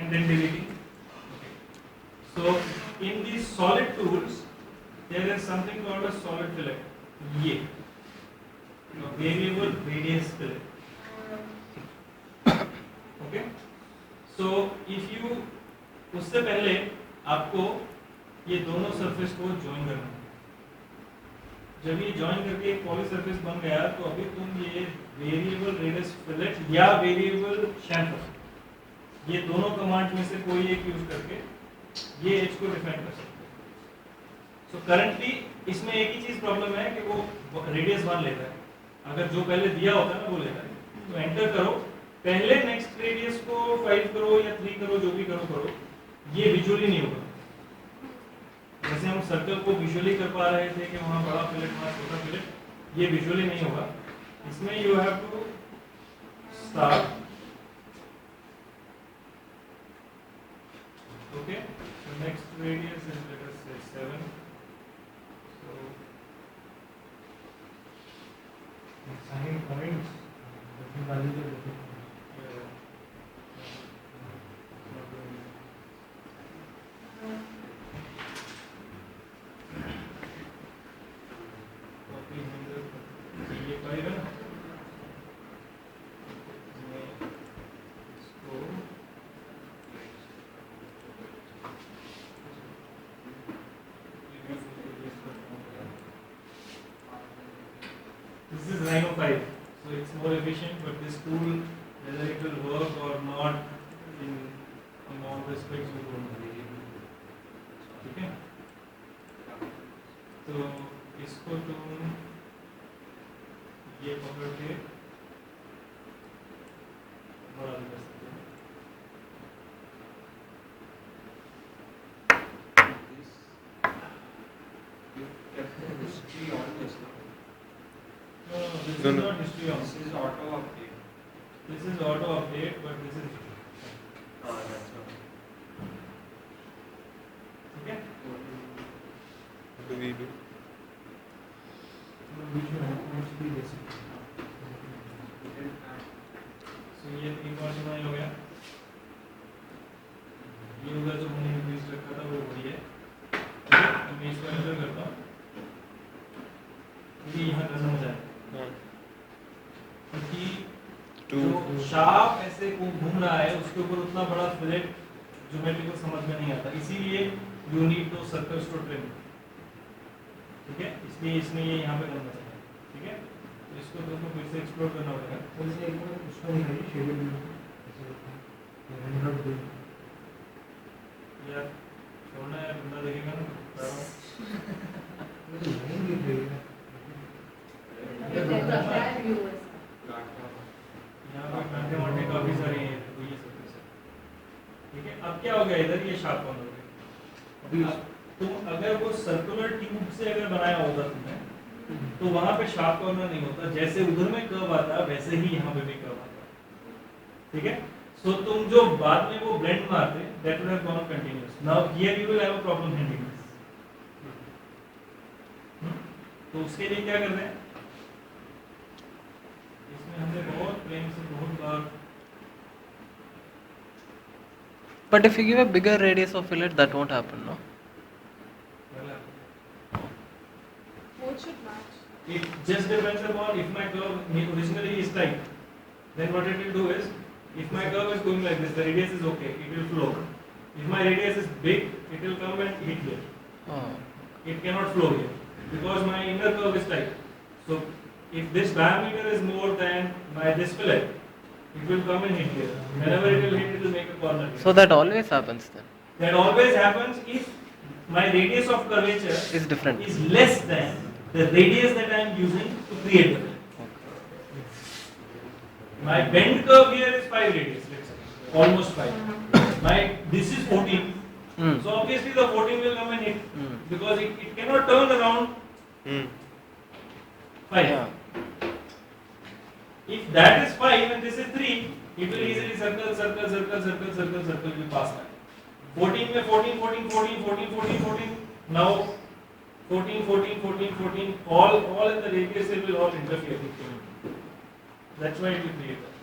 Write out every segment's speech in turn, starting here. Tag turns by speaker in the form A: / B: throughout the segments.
A: and then deleting. Okay. So in these solid tools, there is something called a solid fillet. ये variable radius fillet. Okay. So if you उससे पहले आपको ये दोनों surface को join करना है. जब ये ज्वाइन करके एक पॉली सरफेस बन गया तो अभी तुम ये वेरिएबल रेडियस फिलेट या वेरिएबल शैम्फर ये दोनों कमांड में से कोई एक यूज करके ये एज को डिफाइन कर सकते हो. सो करंटली इसमें एक ही चीज प्रॉब्लम है कि वो रेडियस 1 लेता है. अगर जो पहले दिया होता है ना वो लेता है. तो एंटर करो, पहले नेक्स्ट रेडियस को 5 करो या 3 करो, जो भी करो, ये विजुअली नहीं होगा. जैसे हम सर्कल को विजुअली कर पा रहे थे कि वहाँ बड़ा फिलेट वहाँ छोटा फिलेट, ये विजुअली नहीं होगा. इसमें you have to start. Okay, so next radius is let us say 7. So
B: assigning points, different values are different.
A: This is Rhino 5, so it's more efficient, but this tool, whether it will work or not, in all respects, we don't know. ठीक है? तो इसको तुम ये पकड़ के बड़ा कर सकते हो.
C: History on this now.
A: No, this is
D: No.
A: not history on.
C: This is auto update.
A: This is auto update, but this is
C: That's all.
A: okay.
D: What do we do?
B: Which one has to be basic?
A: So ये 3.9 हो गया. ये उधर जो हमने increase रखा था वो वही है. ठीक है, अब मैं इसको एंटर करता हूँ. ये यहाँ खत्म हो जाए क्योंकि जो शार्प ऐसे को घूम रहा है उसके ऊपर उतना बड़ा फिलेट ज्योमेट्री को समझ में नहीं आता. इसीलिए you need two circles to trim. ठीक है, इसलिए इसमें ये यहाँ पे करना चाहिए. ठीक है, तो इसको तुमको फिर से एक्सप्लोर करना पड़ेगा.
B: वैसे एक बार उसका नहीं है शेड्यूल में ऐसे होता है. रन आउट दे.
A: यार छोड़ना है, बंदा देखेगा ना.
B: मुझे नहीं दिख रही है.
A: यहाँ पे कांटे वाटे काफी सारे हैं, तो ये सब है. ठीक है, अब क्या हो गया इधर ये शार्प कौन हो गया.
B: अभी
A: तुम अगर वो सर्कुलर ट्यूब से अगर बनाया होता तुमने तो वहां पे शार्प कॉर्नर नहीं होता. जैसे उधर में कर्व आता है वैसे ही यहाँ पे भी कर्व आता है. ठीक है, सो तुम जो बाद में वो ब्लेंड मारते that would have gone continuous. Now here you will have a problem handling this. तो उसके लिए क्या करना है, इसमें हमने बहुत प्रेम से बहुत बार.
E: But if you give a bigger radius of fillet, that won't happen, no?
F: Both should match.
A: It just depends upon if my curve originally is tight, then what it will do is, if my curve is going like this, the radius is okay, it will flow. If my radius is big, it will come and hit here.
E: Oh.
A: It cannot flow here because my inner curve is tight. So if this diameter is more than my this fillet, it will come and hit here. Whenever it will hit, it will make a corner here.
E: So that always happens then.
A: That always happens if my radius of curvature
E: Is different.
A: is less than the radius that I am using to create the fillet. My bend curve here is 5 radius, let's say, almost 5. This is 14. So obviously the 14 will come and hit because it cannot turn around 5.
E: Yeah.
A: If that is 5 and this is 3, it will easily circle will pass that. 14 में 14, now 14, all in the radius will all interfere. That's why it will create that.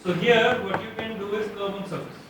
A: So here what you can do is curve on surface.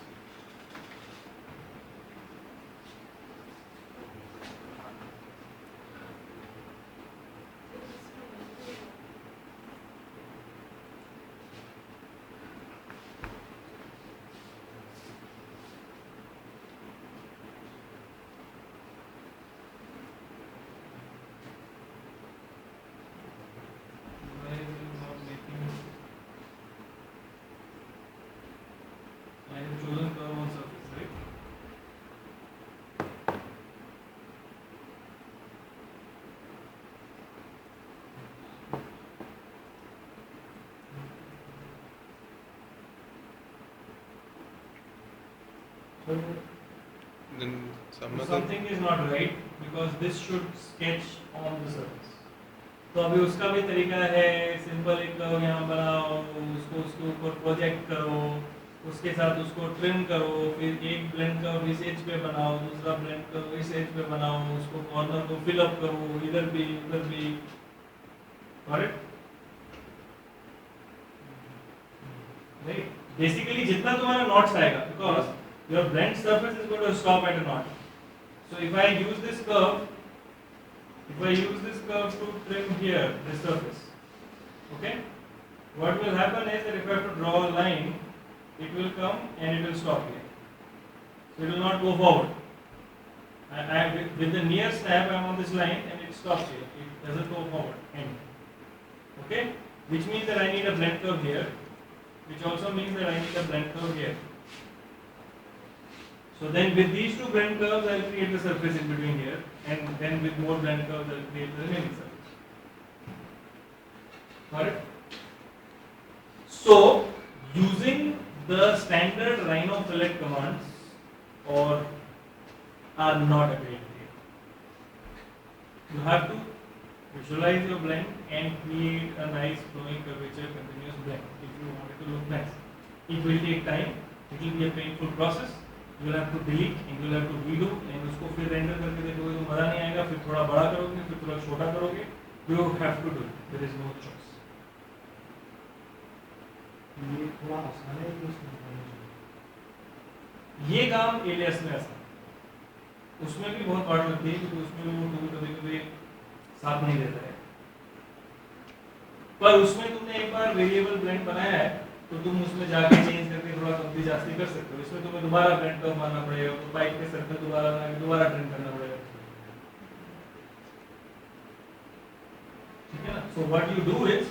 D: Then some other
A: something is not right because this should sketch on the surface. तो अभी उसका भी तरीका है, simple एक curve यहाँ बनाओ, उसको उसके ऊपर प्रोजेक्ट करो, उसके साथ उसको ट्रिम करो, फिर एक ब्लेंड कर्व इस एज पे बनाओ, दूसरा ब्लेंड कर्व इस एज पे बनाओ, उसको कॉर्नर को फिल अप करो, इधर भी उधर भी, करेक्ट? राइट? बेसिकली जितना तुम्हारा नॉट्स आएगा, because your blend surface is going to stop at a knot. So if I use this curve, to trim here this surface, okay, what will happen is that if I have to draw a line, it will come and it will stop here. So it will not go forward. With the near snap, I am on this line and it stops here. It doesn't go forward. End. Okay, which means that I need a blend curve here, which also means that I need a blend curve here. So then with these two blend curves, I will create the surface in between here, and then with more blend curves, I will create the remaining surface. Got it? So using the standard Rhino fillet commands are not a great idea. You have to visualize your blend and create a nice flowing curvature continuous blend if you want it to look nice. It will take time. It will be a painful process. You will have to delete and you will have to redo and उसको फिर render करके देखोगे तो मज़ा नहीं आएगा, फिर थोड़ा बड़ा करोगे, फिर थोड़ा छोटा करोगे. You have to do it. There is no choice.
B: ये थोड़ा आसान है कि उसमें करना चाहिए।
A: ये काम एलियस में आसान, उसमें भी बहुत हार्ड लगती है क्योंकि उसमें वो टूल कभी-कभी साथ नहीं देता है. पर उसमें तुमने एक बार वेरिएबल ब्लेंड बनाया है तो तुम उसमें जाके चेंज करके थोड़ा कम भी जास्ती कर सकते हो. इसमें तुम्हें दोबारा ब्लेंड कर्व मारना पड़ेगा, तो पाइप के सर पे दोबारा ट्रिम करना पड़ेगा. ठीक है ना? So what you do is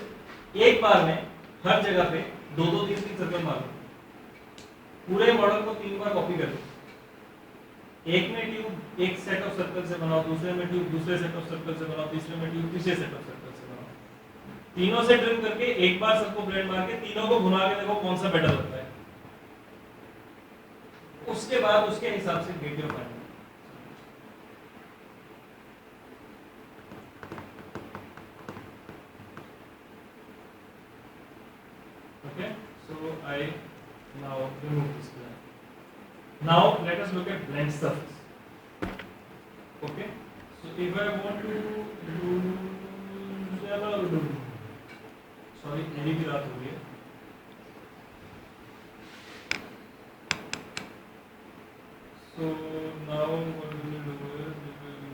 A: एक बार में हर जगह पे 2-3 सर्कल मारो, पूरे मॉडल को 3 बार कॉपी कर लो. एक में ट्यूब एक सेट ऑफ सर्कल से बनाओ, दूसरे में ट्यूब दूसरे सेट ऑफ सर्कल से बनाओ, तीसरे में ट्यूब तीसरे सेट ऑफ सर्कल से बनाओ. तीनों से ट्रिम करके एक बार सबको ब्लेंड मार के तीनों को घुमा के देखो कौन सा बेटर लगता है. उसके बाद उसके हिसाब से get your final. Okay, so I now remove this blend. Now let us look at blend surface. Okay, so if I want to do sorry, मेरी भी रात हो गई है. So now what we will do is we will do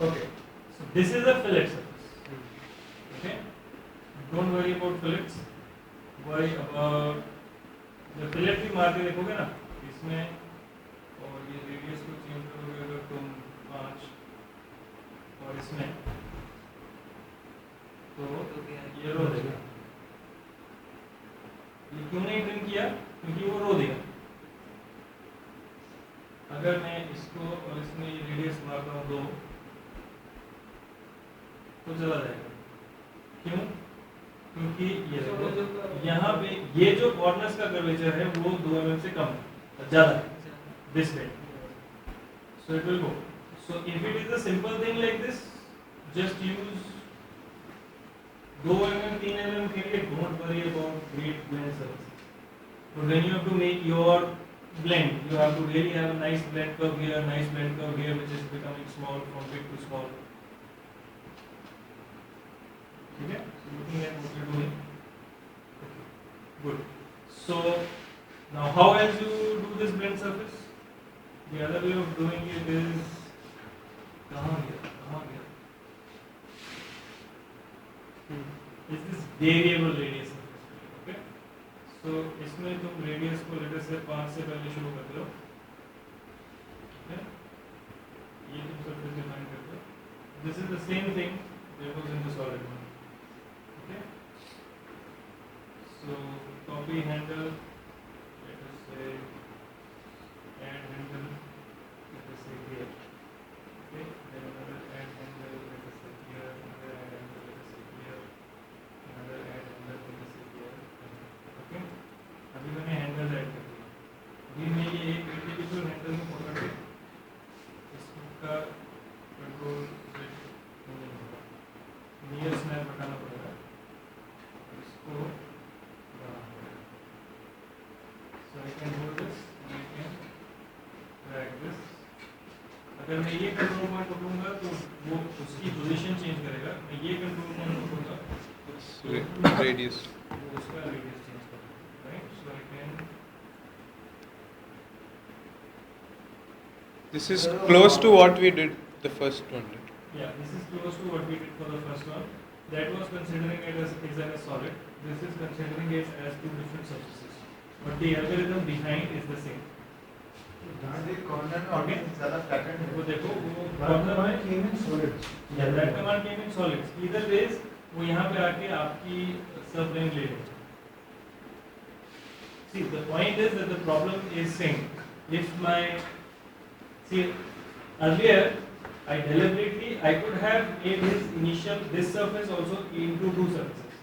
A: okay. So this is a fillet surface. Okay, don't worry about fillets. Worry about जब fillet भी मार के देखोगे ना इसमें, और ये रेडियस को चेंज करोगे अगर तुम 5 और इसमें, तो ये रो देगा. ये क्यों नहीं ट्रिम किया? क्योंकि वो रो देगा. अगर मैं इसको और इसमें ये रेडियस मारता हूँ 2 तो चला जाएगा. क्यों? क्योंकि ये देखो यहाँ पे ये जो कॉर्नर्स का कर्वेचर है वो 2 mm से कम है, ज़्यादा है this way, so it will go. So if it is a simple thing like this, just use 2 mm 3 mm के लिए. Don't worry about great blend surface. But when you have to make your blend, you have to really have a nice blend curve here, nice blend curve here, which is becoming small from big to small. Okay, so looking at what you're doing. Okay, good. So now how else you do this blend surface? The other way of doing it is कहाँ गया? Is this variable radius surface? Okay, so इसमें तुम radius को letter से 5 से पहले शुरू करते हो. Okay, ये तुम surface define करते हो. This is the same thing that goes into solid one. Okay, so copy handle, let us say add handle, let us say here. Okay, drag this. अगर मैं ये कंट्रोल पॉइंट पकड़ूंगा तो वो उसकी पोजीशन चेंज करेगा, मैं ये कंट्रोल पॉइंट पकड़ूंगा
D: Radius.
A: तो वो उसका रेडियस चेंज करेगा, right? So I can
D: This is close to what we did the first one. Right?
A: yeah, this is close to what we did for the first one. That was considering it as a solid. This is considering it as two different surfaces. But the algorithm behind is the same.
B: जहाँ से corner में
A: Okay.
B: Object ज़्यादा flattened है।
A: वो देखो वो
B: That
A: corner
B: command
A: में
B: came in solids.
A: yeah, that command came in solids. Either ways वो यहाँ पे आके आपकी subplane ले लेगा. See, the point is that the problem is same. If my see earlier I deliberately I could have made his initial this surface also into two surfaces,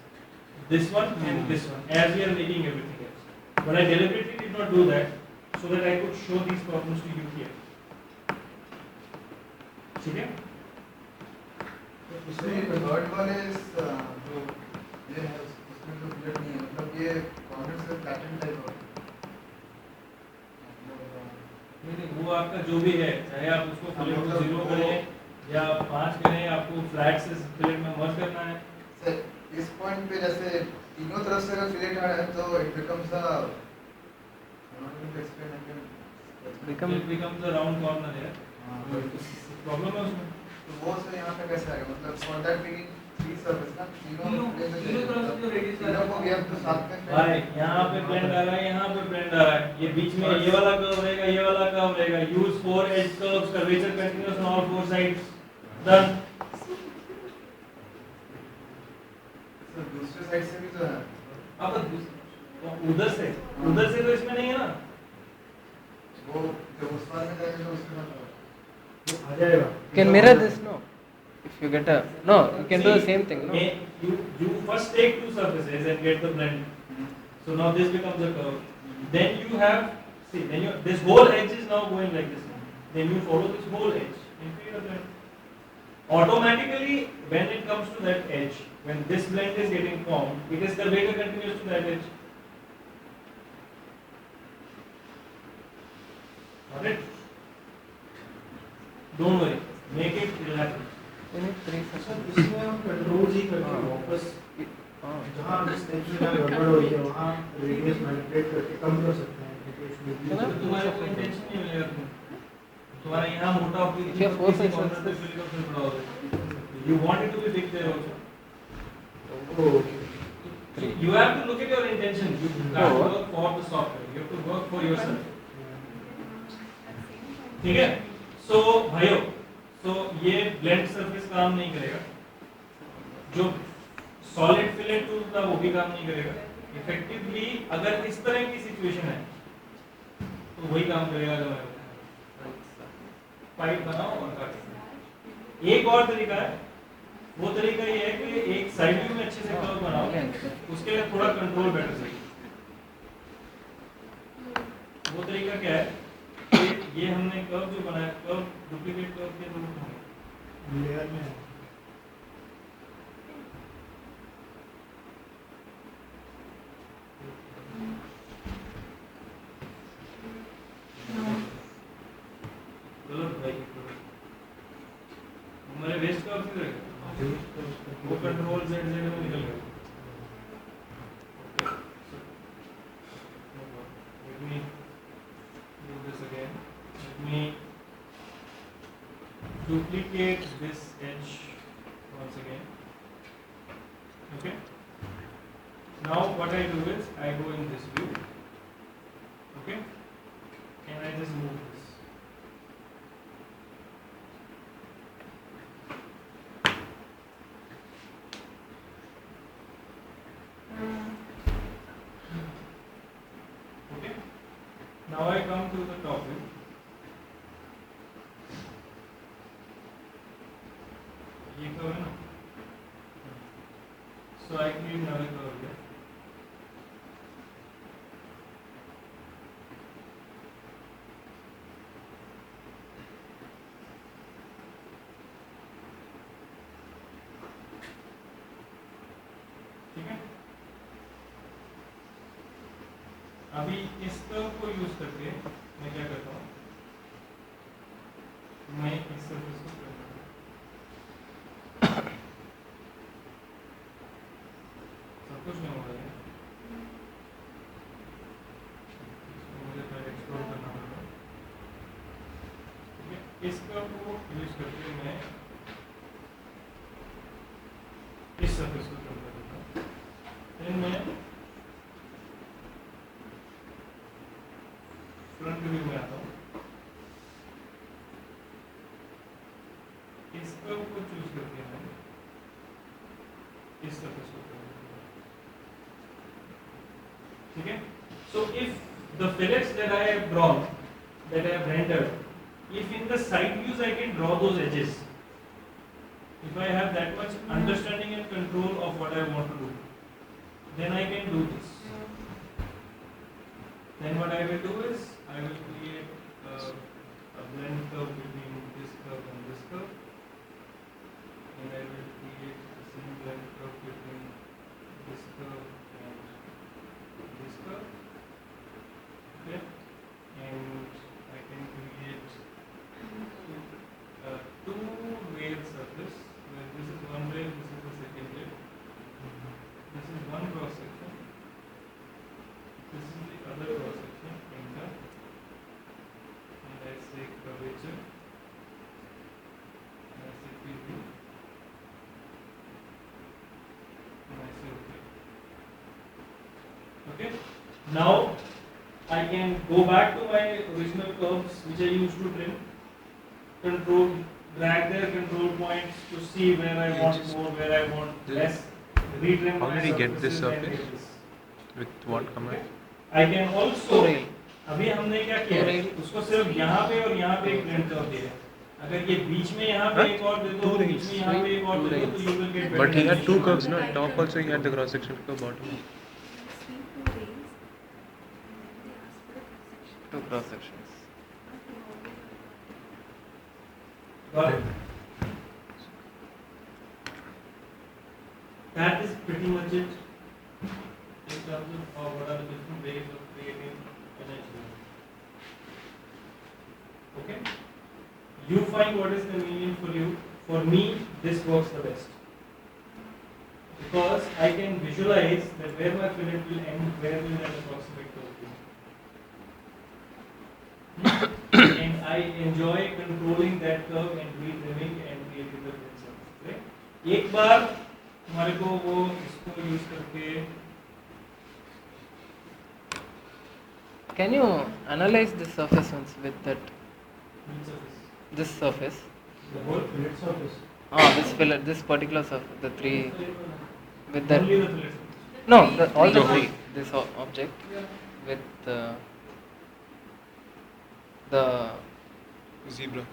A: this one and this one, as we are making everything else. But I deliberately did not do that so that I could show these problems to you here. ठीक है?
B: तो इसमें bird वाले जो ये है उसमें तो fillet नहीं है, मतलब ये corner से flattened type है।
A: नहीं वो आपका जो भी है, चाहे आप उसको फिलेट को
B: मतलब
A: 0
B: वो-
A: करें या 5 करें, आपको फ्लैट से फिलेट में मर्ज करना है.
B: सर, इस पॉइंट पे जैसे तीनों तरफ से अगर फिलेट आ रहा है तो it becomes a
A: It becomes a round corner है. प्रॉब्लम है उसमें.
B: तो वो से यहाँ पे कैसे आएगा, मतलब for that making three surface ना
A: तीनों तरफ से जो radius आ रहा है।
B: तीनों को भी हम तो साथ में
A: भाई यहाँ पे ब्लेंड आ रहा है, यहाँ पे ब्लेंड आ रहा है, ये बीच में ये वाला कर्व रहेगा, ये वाला कर्व रहेगा. Use 4 edge curves, curvature continuous on all 4 sides. Done.
B: Sir दूसरे साइड से भी तो है।
A: अब तो उधर से तो इसमें नहीं है ना.
B: वो जब उस बार में जाएगा तो उसके बाद वो आ जाएगा।
E: Can mirror this, no? If you get a no, you can do the same thing, no?
A: You first take two surfaces and get the blend. So now this becomes a curve. Then you have this whole edge is now going like this. Then you follow this whole edge and create a blend. Automatically, when it comes to that edge, when this blend is getting formed, it is curvature continuous to that edge. Got it? Don't worry. Make it happen.
E: You need 3
B: sir
E: seconds.
B: इसमें हम control ही करके वापस जहाँ जिस type से गड़बड़ हुई है वहाँ रेडियस मैनिपुलेट करके कम कर सकते हैं क्योंकि
E: है ना?
B: इसमें
A: तुम्हारे को इंटेंशन नहीं मिलेगा तुम्हारा यहाँ मोटा हो गया
E: क्या force है
A: कॉर्नर पे फिल का फिल बड़ा हो गया. You want it to be big there also. You have to look at your intention. You can't work for the software. You have to work for yourself. ठीक है? So भाइयों, so ये blend surface काम नहीं करेगा. जो solid fillet tool था वो भी काम नहीं करेगा. Effectively अगर इस तरह की situation है तो वही काम करेगा जो मैं पाइप बनाओ और काटो. एक और तरीका है, वो तरीका ये है कि एक साइड व्यू में अच्छे से कर्व बनाओ, उसके लिए थोड़ा कंट्रोल बेटर चाहिए. वो तरीका क्या है कि ये हमने कर्व जो बनाया, कर्व डुप्लीकेट कर्व के रूप में
B: लेयर में है।
A: गलत भाई हमारे वेस्ट कर्व से रहेगा, वो कंट्रोल Z में निकल गया. Let me do this again. Let me duplicate this edge once again. Okay. Now what I do is I go in this view. Okay. And I just move this. Okay. Now I come to the top view. ये curve है ना? So I create another curve here. ठीक है? अभी इस curve को use करके मैं क्या करता हूँ, मैं इस सर्फेस को print करूँ। सब कुछ नहीं हो रहा है, इसको मुझे पहले एक्सप्लोर करना होगा। ठीक है, इस कर्व को यूज करके मैं इस सर्फेस को print करूँगा। फिर मैं फ्रंट व्यू में आता हूँ, इस कर्व को चूज करके मैं इस सर्फेस को print करूँगा। ठीक है, so if the fillets that I have drawn, that I have rendered, if in the side views I can draw those edges, if I have that much understanding and control of what I want to do, then I can do this. Then what I will do is I will create a blend curve between this curve and this curve, and I will create the same blend curve between this curve and this curve. Okay, and I can create two rail surface where this is one rail, this is the second rail. This is one cross section. This is the other cross section. Enter. And I say curvature. And I say preview. And I say okay. Okay. Now I can go back to my original curves which I used to trim. Control, drag their control points to see where I want more, where I want less. Retrim
D: How
A: my
D: did he get this
A: surfaces and
D: surface?
A: edges.
D: With what command?
A: I can also,
E: rail.
A: अभी हमने क्या किया है, उसको सिर्फ यहाँ पे और यहाँ पे एक blend curve दिया है। अगर ये बीच में यहाँ पे एक और दे दो, बीच में यहाँ पे एक और दे दो, तो you will get better
D: But he had two
A: definition.
D: curves, no? Top also he had the cross section curve, bottom.
E: Two cross sections.
A: Got it? That is pretty much it in terms of what are the different ways of creating an edge line. Okay? You find what is convenient for you. For me, this works the best. Because I can visualize that where my fillet will end, where will that approximate curve be. And I enjoy controlling that curve and retrimming and creating the fillet surface. Right? एक बार हमारे को वो इसको use करके
E: Can you analyze this surface once with that
A: surface,
E: this surface?
A: the whole fillet surface.
E: This fillet, this particular surface, the three with that.
A: Only the fillet surface.
E: No, all the
D: No.
E: three. This object with the
D: Zebra.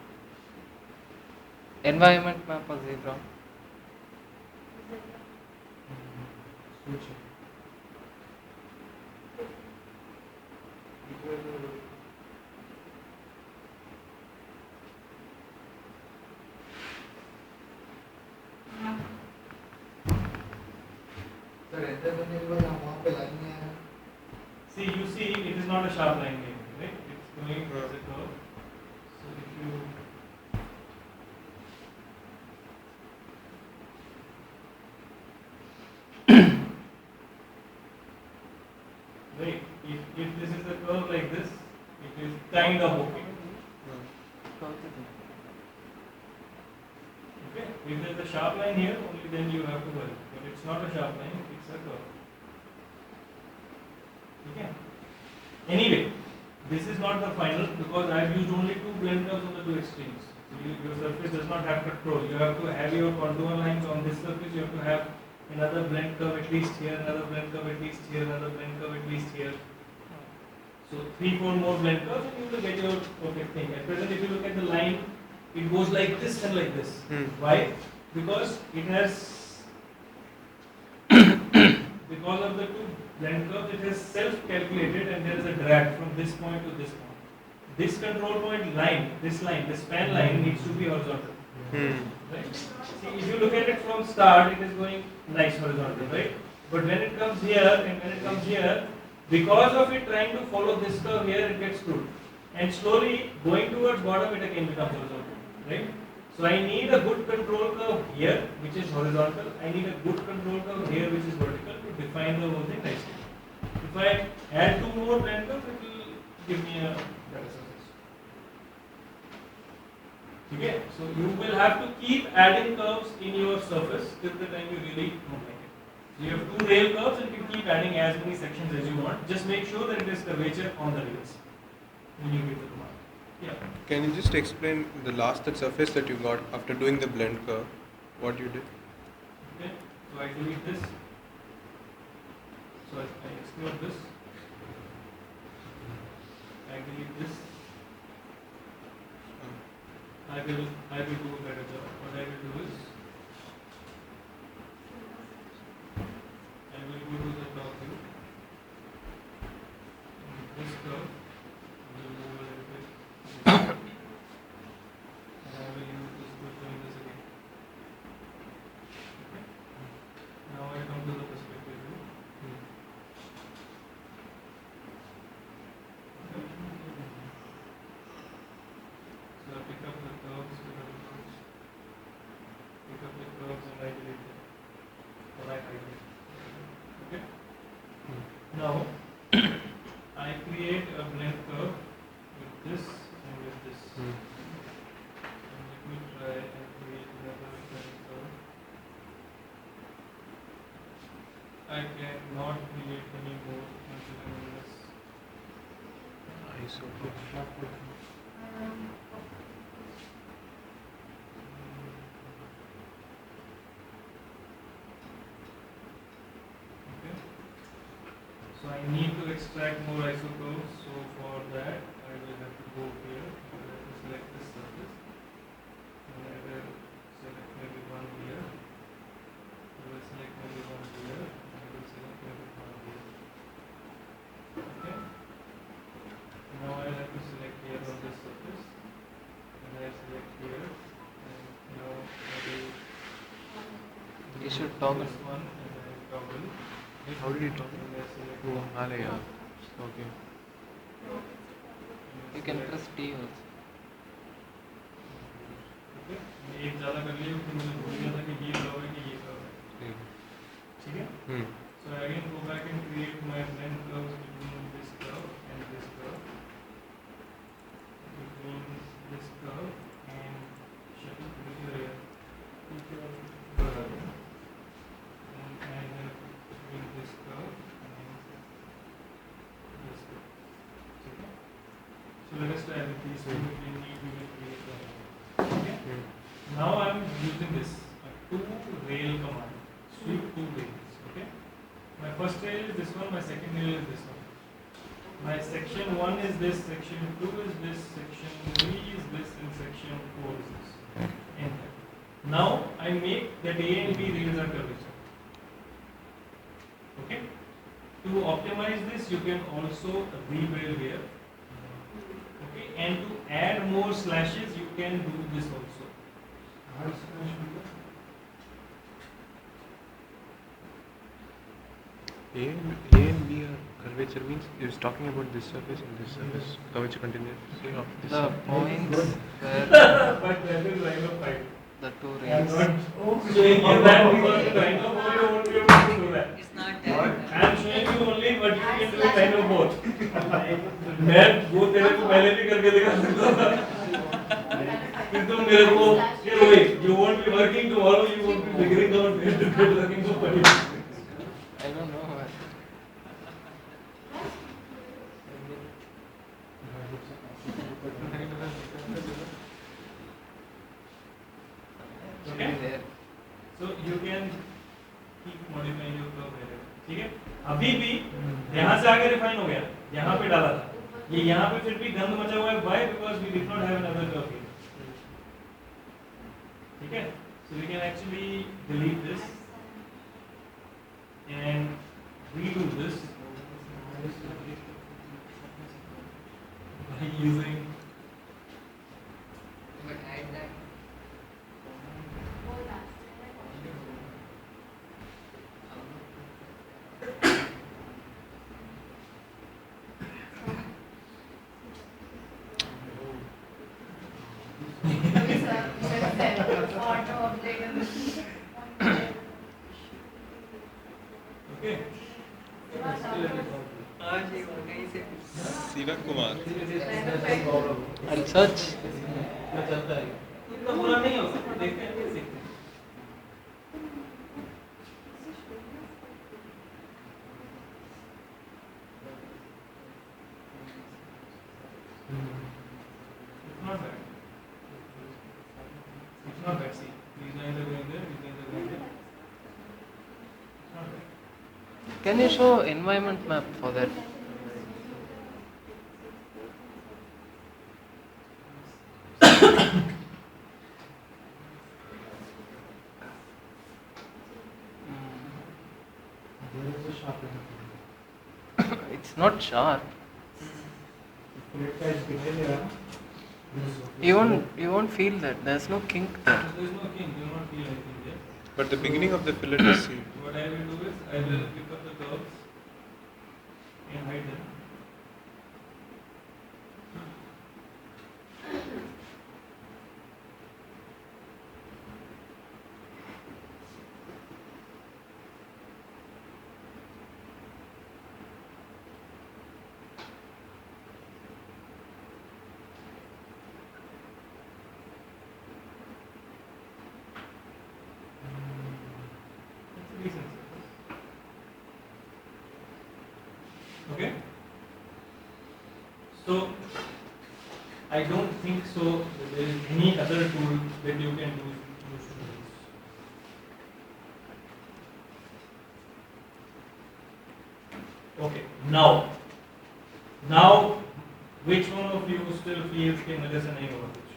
E: environment map of zebra.
A: Switch it.
B: Sir ऐसे करने के बाद वहाँ पे line में है
A: See, you see, it is not a sharp line here, right? It's going as a curve. So if you right, if this is a curve like this, it is kind of okay. Okay, if there is a sharp line here, only then you have to worry. But it's not a sharp line, it's a curve. Okay. Anyway, this is not the final because I have used only two blend curves on the two extremes. So your surface does not have control. You have to have your contour lines on this surface. You have to have another blend curve at least here, another blend curve at least here, another blend curve at least here. So 3-4 more blend curves and you will get your perfect thing. At present, if you look at the line, it goes like this and like this. Why? Because it has because of the two blend curves, it has self-calculated and there is a drag from this point to this point. This control point line, this span line needs to be horizontal. Right? See, if you look at it from start, it is going nice horizontal, right? But when it comes here and when it comes here, because of it trying to follow this curve here, it gets screwed. And slowly going towards bottom, it again becomes horizontal. right? So I need a good control curve here, which is horizontal. I need a good control curve here, which is vertical, to define the whole thing nicely. If I add two more blend curves, it will give me a better surface. Okay, so you will have to keep adding curves in your surface till the time you really don't like it. So you have two rail curves and you keep adding as many sections as you want. Just make sure that it is curvature on the rails when you give the command. Yeah.
D: Can you just explain the last surface that you got after doing the blend curve? What you did?
A: Okay, so I delete this. So I exclude this. I delete this. I will do a better job. What I will do is I will go to the top view. This curve will move a little bit. And I will use this to join this again. Okay. Now I come to the perspective view. So I pick up the curves, pick up the curves and I delete them. Or I hide them. Okay? Now I create a blend curve with this and with this. And let me try and create another blend curve. I cannot create any more until I do this. Okay. So I need to extract more isocurves. So for that, I will have to go here. I will have to select this surface, and I will select maybe one here. I will select maybe one here. I will select maybe one here. Okay. Now I have to select here on this surface, and I select here, and now I will.
E: You should toggle.
A: This one, and I toggle.
D: How did you toggle?
A: And I select
D: Oh,
A: one.
D: Malaya. Okay.
E: You can press T also.
A: Okay. मैं एक ज़्यादा कर लिया फिर मुझे भूल गया था कि ये कर्व है कि ये कर्व है. ठीक है? So I again go back and create my blend curves between this curve and this curve. Between this curve and shuttle here. And I have between this curve and this curve. Okay? So let us try with these two. We will create the. Okay? Now I am using this two rail command. Sweep two rails. Okay? My first rail is this one, my second rail is this one. My section 1 is this, section 2 is this, section 3 is this, and section 4 is this. Enter. Now I make that A and B rails are curvature. Okay? To optimize this, you can also rebuild here. Okay? And to add more slashes, you can do this also.
D: A and B are curvature means it's talking about this surface and this surface. Curvature continuity of this.
E: The points where
A: But that is line of sight.
E: the two
A: I am
E: rails.
A: not showing you that because the line of only won't be able to do that.
G: It's not there.
A: I am showing you only, but you can do kind of both. मैं वो तेरे को पहले भी करके दिखा सकता था. फिर तुम मेरे को ये Rohit, you won't be working tomorrow, you won't be figuring out where to get looking for money.
E: I don't know.
A: Okay?
E: There.
A: So you can keep modifying your curve wherever. ठीक है? अभी भी यहाँ से आगे रिफाइन हो गया, यहाँ पे डाला था. ये यहाँ पे फिर भी गंद मचा हुआ है. Why? Because we did not have another curve here. ठीक है? So we can actually delete this and redo this by using.
G: But add that.
F: Ravi sir,
E: search
A: क्या चलता है इतना बुरा नहीं होगा देखते हैं सीखते हैं It's not bad. It's not bad. See, these lines are going there, these lines are going there. It's not bad.
E: Can you show environment map for that? It's not sharp. You won't feel that. There's no kink there.
A: There is no king, you will not feel anything there.
D: But the beginning of the fillet is seen.
A: What I will do is, I will pick up the curves and hide them. It's a decent surface. Okay? So, I don't think so that there is any other tool that you can use to do this. Okay, now, which one of you still feels कि मेरे से नहीं होगा कुछ?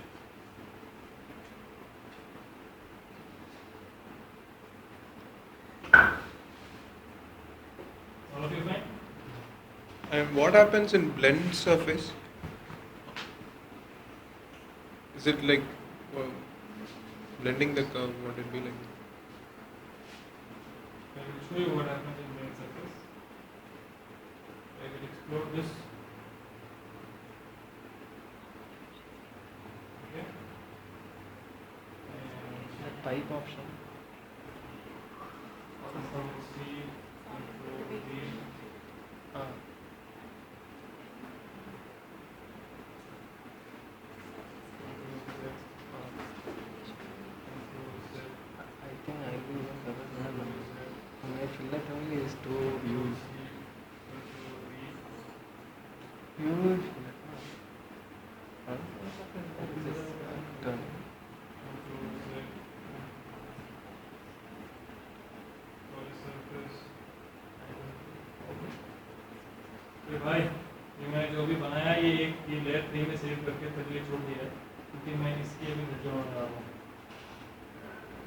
A: All of you fine?
D: And what happens in blend surface? Is it like blending the curve? What it be like?
A: I will show you what happens in main surface. I will explore this. Okay.
E: That pipe option.
A: Control C, Control V.
E: Ah. I think I will remember. My fillet only is to use. Huge fillet. Huh? This turn.
A: ये भाई ये मैंने जो भी बनाया ये layer 3 में save करके फिर ये छोड़ दिया है क्योंकि मैं इसके भी वीडियो बना रहा हूँ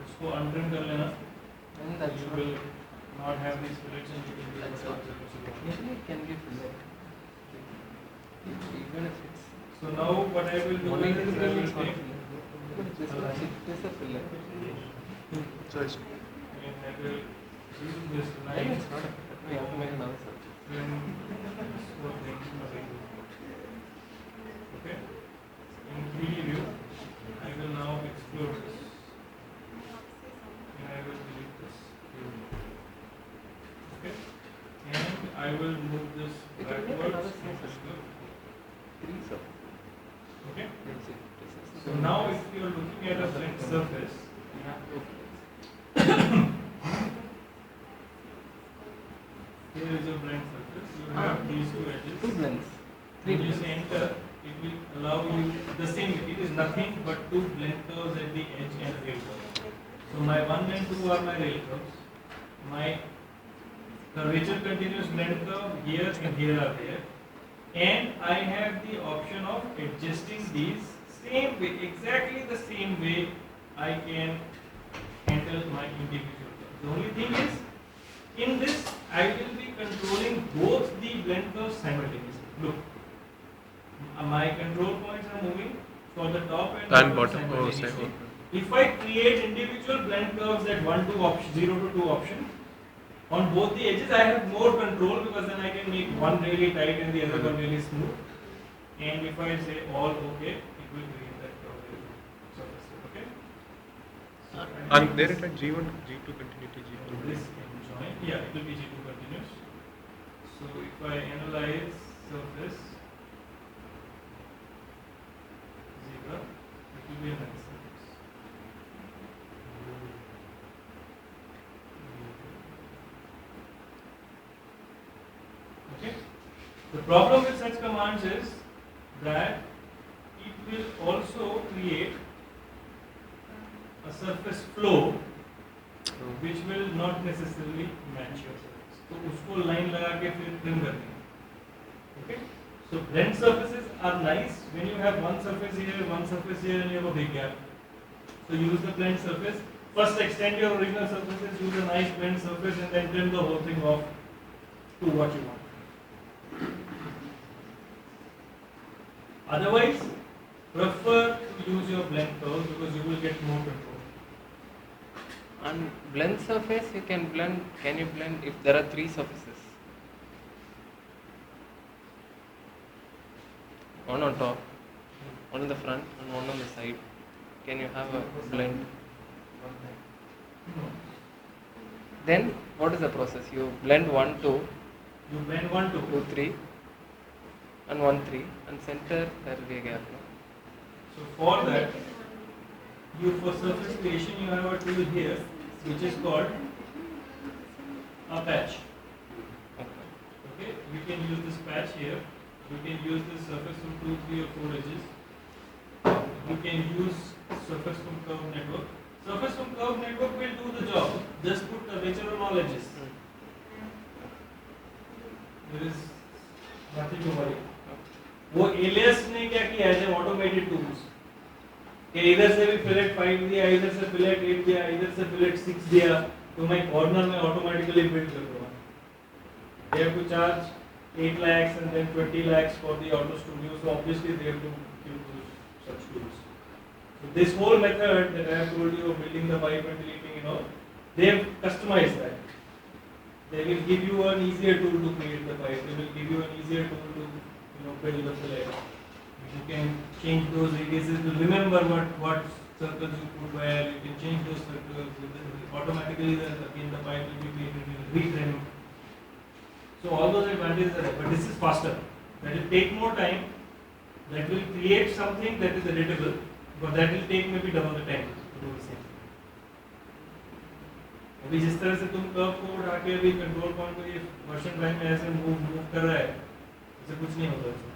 A: उसको अनट्रिम कर लेना
E: And that's
A: you
E: not.
A: will not have these fillets and you can do
E: That's
A: whatever
E: not.
A: surface you want.
E: Maybe it can be fillet. Even if it's
A: So now what I will do
E: only
A: is I will
E: it's not
A: take
E: fillet. But it is a fillet.
D: So it's
A: and I will use this
E: Then
A: line
E: it's not a fillet. We have to make another surface.
A: Okay. In 3D view, I will now explore this. And I will delete this. Okay. And I will move this
E: We can make
A: backwards.
E: another
A: and
E: surface.
A: explore.
E: 3 surfaces.
A: Okay.
E: Let's see. This is
A: So now if you are looking at a flat surface,
E: we have to.
A: here is a blank surface. You have these two edges.
E: 2 blends. 3
A: When you
E: blends.
A: say enter, it will allow you the same. It is nothing but two blend curves at the edge and rail curve. So my 1 and 2 are my rail curves. My curvature continuous blend curve here and here are there. And I have the option of adjusting these same way, exactly the same way I can handle my individual curves. The only thing is, in this I will be controlling both the blend curves simultaneously. Look, my control points are moving for the top and
D: and bottom. Oh,
A: simultaneously.
D: say,
A: If I create individual blend curves at 1 to option 0 to 2 option on both the edges, I have more control because then I can make one really tight and the other one really smooth. And if I say all okay, it will create that curve surface. Okay. So I
D: and
A: think
D: there
A: this-
D: it at G1, G2 continuity, G1.
A: this can join. Yeah, it will be G2 continuous. So if I analyze surface, problem with such commands is that it will also create a surface flow which will not necessarily match your surface. तो उसको line लगा के फिर trim करनी है. Okay? So blend surfaces are nice when you have one surface here, one surface here, and you have a big gap. So use the blend surface. First extend your original surfaces, use a nice blend surface, and then trim the whole thing off to what you want. Otherwise, prefer to use your blend curve because you will get more control.
E: On blend surface, you can blend. Can you blend if there are 3 surfaces? One on top, one on the front, and one on the side. Can you have a blend?
A: No.
E: Then what is the process? You blend 1, 2,
A: You blend 1, 2.
E: 2, 3, and 1, 3, and center there will be a gap. No?
A: So for that, you for surface creation you have a tool here which is called a patch.
E: Okay.
A: Okay, you can use this patch here. You can use this surface from 2, 3 or 4 edges. You can use surface from curve network. Surface from curve network will do the job. Just put curvature on all edges. There is nothing to worry. वो alias ने क्या किया है? Automated tools. कि इधर से भी fillet 5 दिया, इधर से fillet 8 दिया, इधर से fillet 6 दिया, तो मैं corner में automatically build कर दूँगा. They have to charge 8 lakhs and then 20 lakhs for the auto studio, so obviously they have to give those such tools. So this whole method that I have told you of building the pipe and deleting and all, they have customized that. They will give you an easier tool to create the pipe. They will give you an easier tool to build the fillet. You can change those radiuses to remember what circles you put where. You can change those circles. Automatically again the pipe will be created. You will retrim. So all those advantages are there. But this is faster. That will take more time. That will create something that is editable. But that will take maybe double the time to do the same. अभी जिस तरह से तुम curve को उठा के अभी control point को ये वर्जन 5 में ऐसे मूव कर रहा है, इससे कुछ नहीं होता इसमें.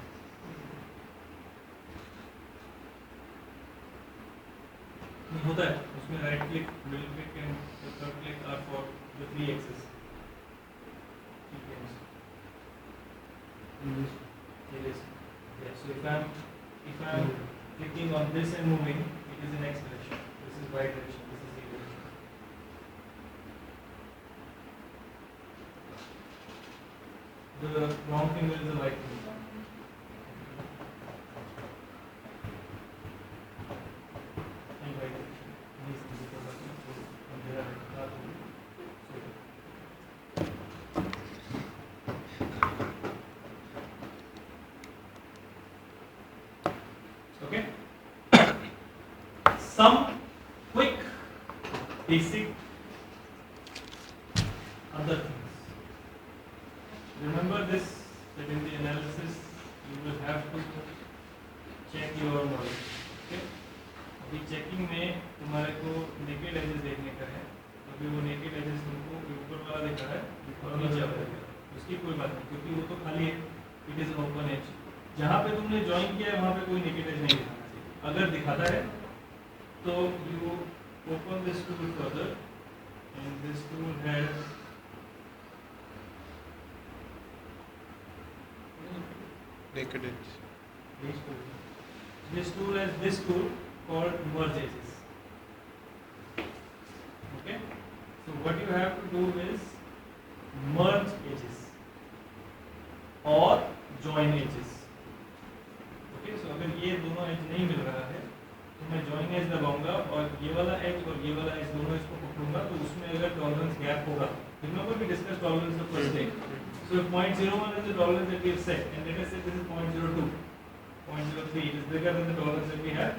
A: नहीं होता है उसमें right click, middle click and third click are for the 3 axes. Yes. So if I'm clicking on this and moving, it is in X direction. This is Y direction. This is Z direction. The wrong finger is the right finger. And right direction. These things are working. So there are not okay. Some quick basic other things. Remember this, that in the analysis you will have to check your model. Okay? अभी checking में तुम्हारे को naked edges देखने का है. अभी वो naked edges तुमको ऊपर वाला देखा है और नीचे वाला देखा है. उसकी कोई बात नहीं क्योंकि वो तो खाली है. It is an open edge. जहाँ पे तुमने join किया है वहाँ पे कोई naked edge नहीं दिखाना चाहिए. अगर दिखाता है तो you open this tool further and this tool has
D: naked edge.
A: This tool has this tool called merge edges. Okay, so what you have to do is merge edges or join edges. Okay, so अगर ये दोनों edge नहीं मिल रहा है तो मैं join edge लगाऊंगा और ये वाला edge और ये वाला edge दोनों इसको पकड़ूंगा तो उसमें अगर tolerance gap होगा. Remember we discussed tolerance the first day. So if 0.01 is the tolerance that we have set, and let us say this is 0.02, 0.03, it is bigger than the tolerance that we have,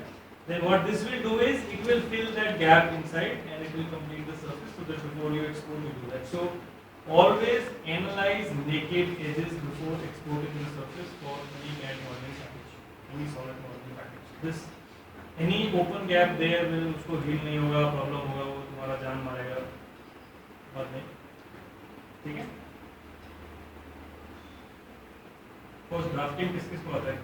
A: then what this will do is it will fill that gap inside and it will complete the surface so that before you export you do that. So always analyze naked edges before exporting the surface for any CAD modeling package, any solid modeling package. This any open gap there will उसको heal नहीं होगा, problem होगा, वो तुम्हारा जान मारेगा, बात नहीं, ठीक है? कोर्स ड्राफ्टिंग किस किस को आता है?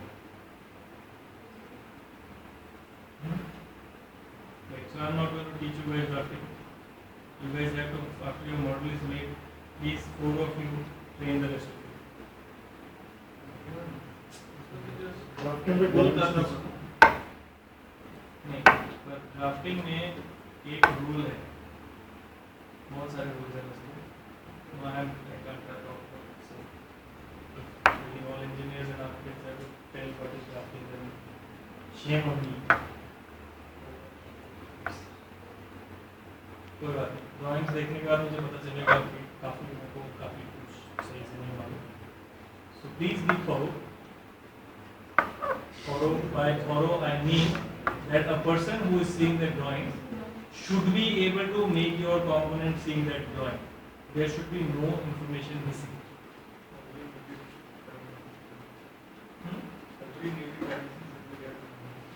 A: Like, so I'm not going to teach you guys drafting. You guys have to, after your model is made, please 4 of you train the rest of you. नहीं, पर ड्राफ्टिंग में एक रूल है, बहुत सारे रूल्स हैं उसमें. No, I can't talk about it. So, all engineers and architects have to tell what is drafting, then shame on me. कोई बात नहीं, ड्राइंग्स देखने के बाद मुझे पता चलेगा कि काफ़ी लोगों को काफ़ी कुछ सही से नहीं मालूम. So please be follow. By follow I mean that a person who is seeing the drawing should be able to make your component seeing that drawing. There should be no information missing.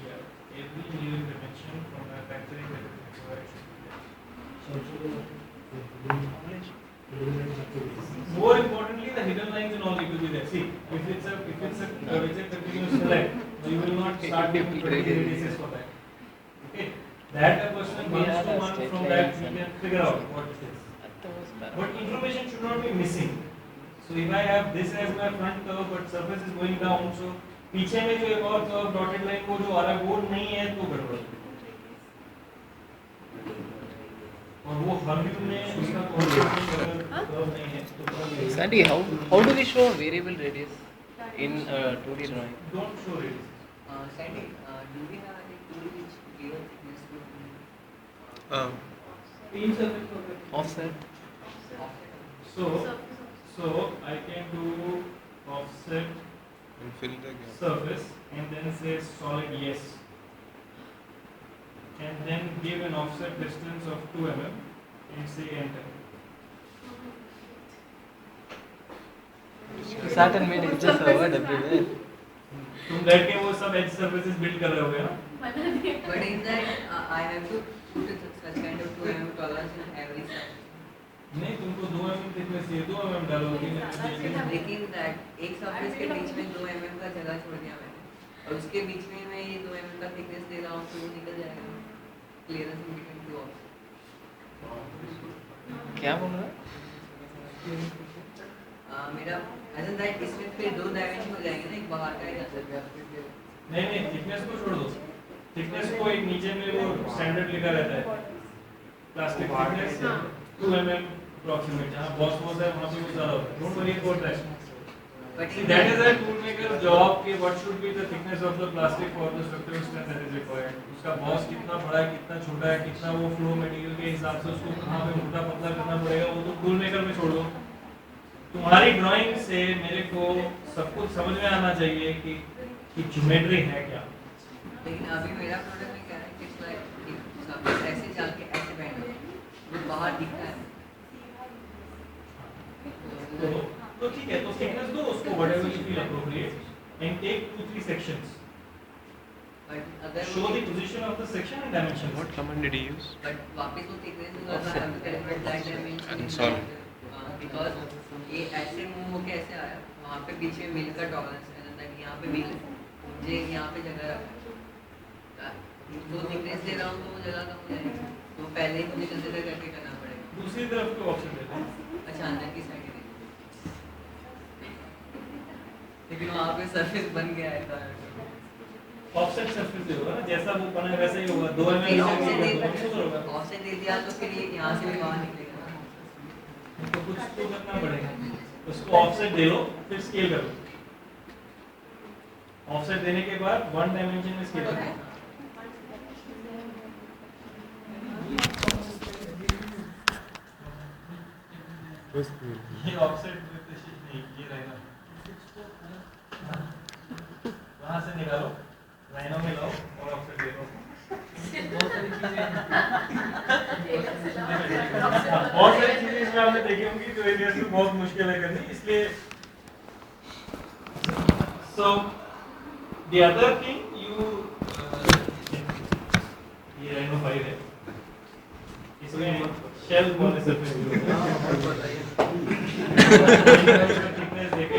A: Yeah, every new dimension from manufacturing that is required should be there. More importantly, the hidden lines and all need to be there. See, if it's a continuous select, you will not start giving 20 radiuses for that. Okay, that a person wants to one from that, he can figure out what it is. But information should not be missing. So if I have this as my front curve, but surface is going down, so पीछे में जो एक और curve dotted line को जो आ रहा है वो नहीं है तो गड़बड़. और वो हर व्यू में उसका कोऑर्डिनेशन कर्व नहीं है तो problem.
E: Sandy, how do we show variable radius in 2D drawing?
A: Don't show it.
G: Sandy, do we have any tool which give a thickness to
A: Team surface for that.
E: Offset.
A: So I can do offset
D: And fill the gap.
A: surface and then say solid yes, and then give an offset distance of 2 mm and say enter.
E: Sat and made edges over everywhere.
A: तुम बैठ के वो सब edge surfaces build कर रहे होगे ना?
G: But in that, I have to put such kind of 2 mm tolerance in every side.
A: नहीं, तुमको 2 mm thickness चाहिए, 2 mm डालोगे ना?
G: लेकिन that एक surface के बीच में 2 mm का जगह छोड़ दिया मैंने, और उसके बीच में मैं ये 2 mm का thickness दे रहा हूँ तो वो निकल जाएगा. Clearance in between two offset.
E: क्या बोल रहा है?
G: मेरा ऐसा that इसमें फिर 2 डायमेंशन हो जाएंगे ना, एक बाहर का एक अंदर का.
A: नहीं, थिकनेस को छोड़ दो. थिकनेस को एक नीचे में वो स्टैंडर्ड लिखा रहता है, प्लास्टिक थिकनेस 2 mm अप्रोक्सीमेट. जहाँ बॉस है वहाँ पे कुछ ज़्यादा होता है. Don't worry about that. See, that is a toolmaker job कि what should be the thickness of the plastic for the structural strength that is required. उसका बॉस कितना बड़ा है, कितना छोटा है, कितना वो फ्लो मटेरियल के हिसाब से उसको कहाँ पे मोटा पतला करना पड़ेगा, वो तो टूलमेकर में छोड़ दो. तुम्हारी ड्राइंग से मेरे को सब कुछ समझ में आना चाहिए कि ज्योमेट्री है क्या.
G: लेकिन अभी मेरा प्रोडक्ट में क्या है कि surface ऐसे चल के ऐसे बैंड हो, वो बाहर दिखता है.
A: तो ठीक है, तो थिकनेस दो उसको whatever you feel appropriate and take 2-3 sections.
G: But अगर
A: Show the position of the section and dimensions.
D: What command did he use?
G: but वापस वो thickness होगा तो हम calculate that dimension.
D: And solve.
G: Because ये ऐसे मूव होके ऐसे आया, वहाँ पे पीछे व्हील का टॉलरेंस है ना, यहाँ पे व्हील मुझे यहाँ पे जगह रखना है. जो थिकनेस दे रहा हूँ तो वो जगह कम हो जाएगी, तो पहले ही मुझे कंसिडर करके करना पड़ेगा.
A: दूसरी तरफ को ऑप्शन देते हैं.
G: अच्छा, अंदर की साइड है, लेकिन वहाँ पे सरफेस बन गया है तो
A: ऑफसेट सरफेस से होगा ना, जैसा वो बना है वैसा ही होगा. 2 mm
G: ऑफसेट दे दिया तो फिर ये यहाँ से भी बाहर निकलेगा.
A: तो कुछ तो करना पड़ेगा. उसको ऑफसेट दे लो, फिर स्केल करो. ऑफसेट देने के बाद 1 डायमेंशन में स्केल करो. ये ऑफसेट नहीं, ये रहेगा. वहाँ से निकालो, लाइनों में लाओ और ऑफसेट दे दो. बहुत सारी चीजें इसमें आपने देखी होंगी जो एरियाज में बहुत मुश्किल है करनी, इसलिए. So the other thing you ये Rhino 5 है, इसमें शेल वाले सरफेस थिकनेस देके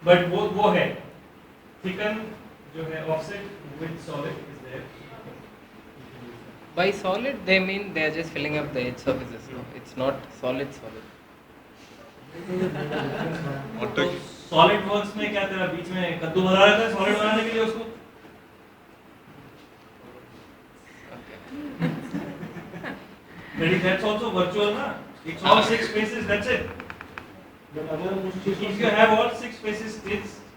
A: बट वो है थिकन जो है offset with solid is there.
E: By solid, they mean they are just filling up the edge surfaces. No, it's not solid.
A: तो सॉलिड वर्क्स में क्या तेरा बीच में कद्दू बना रहता है सॉलिड बनाने के लिए उसको. But that's also virtual ना. It's all 6 faces. That's it.
H: But अगर हम उस चीज
A: If you have all 6 faces,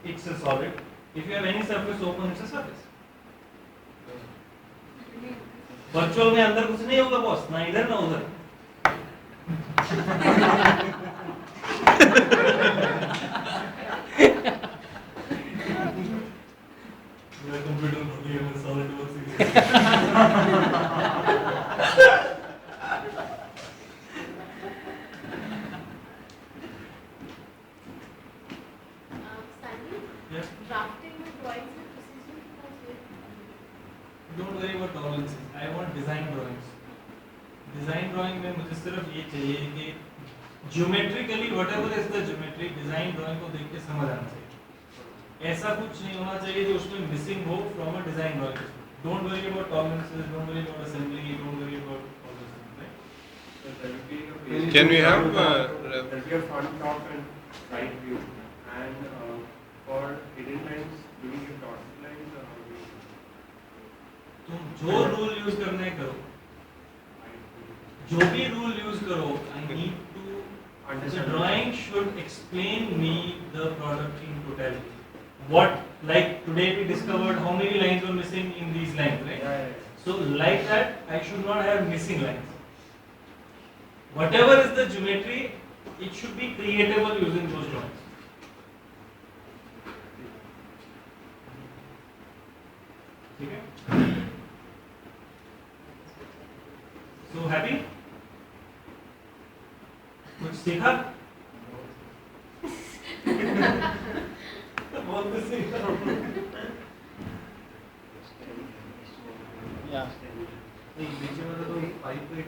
A: it's a solid. If you have any surface open, it's a surface. Virtual में अंदर कुछ नहीं होगा बॉस, ना इधर ना उधर. मेरा कंप्यूटर भूल गया मैं solid works
F: Sandy,
A: Yes.
F: drafting में drawings में precision कितना चाहिए?
A: Don't worry about tolerances. I want design drawings. Design drawing में मुझे सिर्फ ये चाहिए कि geometrically whatever is the geometry, design drawing को देख के समझ आना चाहिए. ऐसा कुछ नहीं होना चाहिए जो उसमें missing हो from a design drawing. Don't worry about tolerances. Don't worry about assembly. Don't worry about all those things. Right?
C: So there will be a basic-
D: Can we have,
C: there will be a front, top and side view, and for hidden lines, do we give dotted lines or how do we?
A: तुम जो rule use करना है करो. जो भी rule use करो, I need to. The
C: Understand.
A: drawing should explain me the product in totality. What, like today we discovered how many lines were missing in these lines, right?
C: Yeah.
A: So like that, I should not have missing lines. Whatever is the geometry, it should be creatable using those drawings. ठीक है? So happy? कुछ सीखा? बहुत कुछ सीखा.
E: Yeah.
A: नहीं बीच में तो पाइप पे